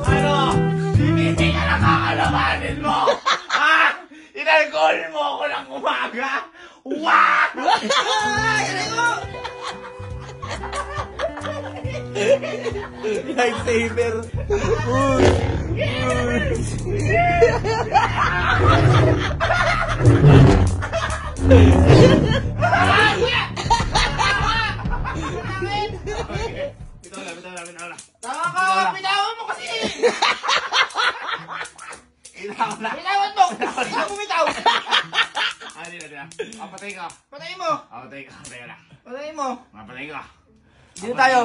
Ano? Hindi ka nakakalabanin mo! Ha? Inalcohol mo ako ng umaga! Wow! Lifesaver. Bitaw na. Bitawan mo kasi! Bitaw na. Bitawan mo! Saan mo bitaw? Hindi na. Papatay ka. Patayin mo! Papatay ka. Papatay ka na. Patayin mo! Papatay ka. Dito tayo!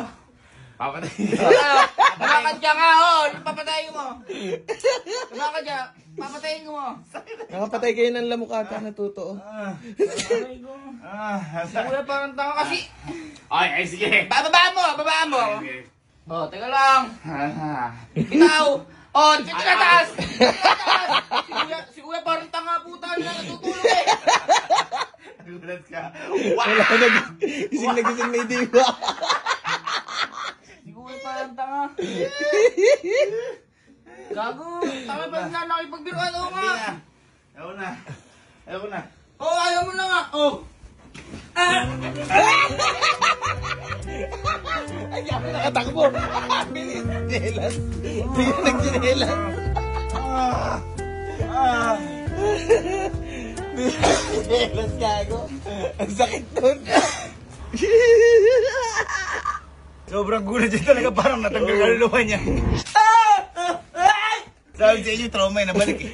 Papatay Dito ka. tayo! Tumakad ka nga, oh! Papatayin mo! Tumakad ka! Papatayin mo! Nakapatay kayo ng lamukata na totoo. Papatayin ko! Si Kuya parang tanga kasi! Ay, sige. Bababaan mo! Sige. Oh, teka lang! Bitaw! Oh, dito na taas! Si Kuya parang tanga puta na natutulog eh! Nagulat ka. Wala na. Gising may diwa. Si Kuya parang tanga! Gago! Tanga pa na nakipagbiruan ako nga! Ayaw na. Oh, ayaw mo na nga! Oh! Ay, ako nakatakbo. Bilis. Jelas. Bilis nagsinelas. Jelas gago. Ang sakit nun. Sobrang gulat siya talaga. Parang natanggal kaluluwa niya. Sabi sa inyo, trauma yung nabalik eh.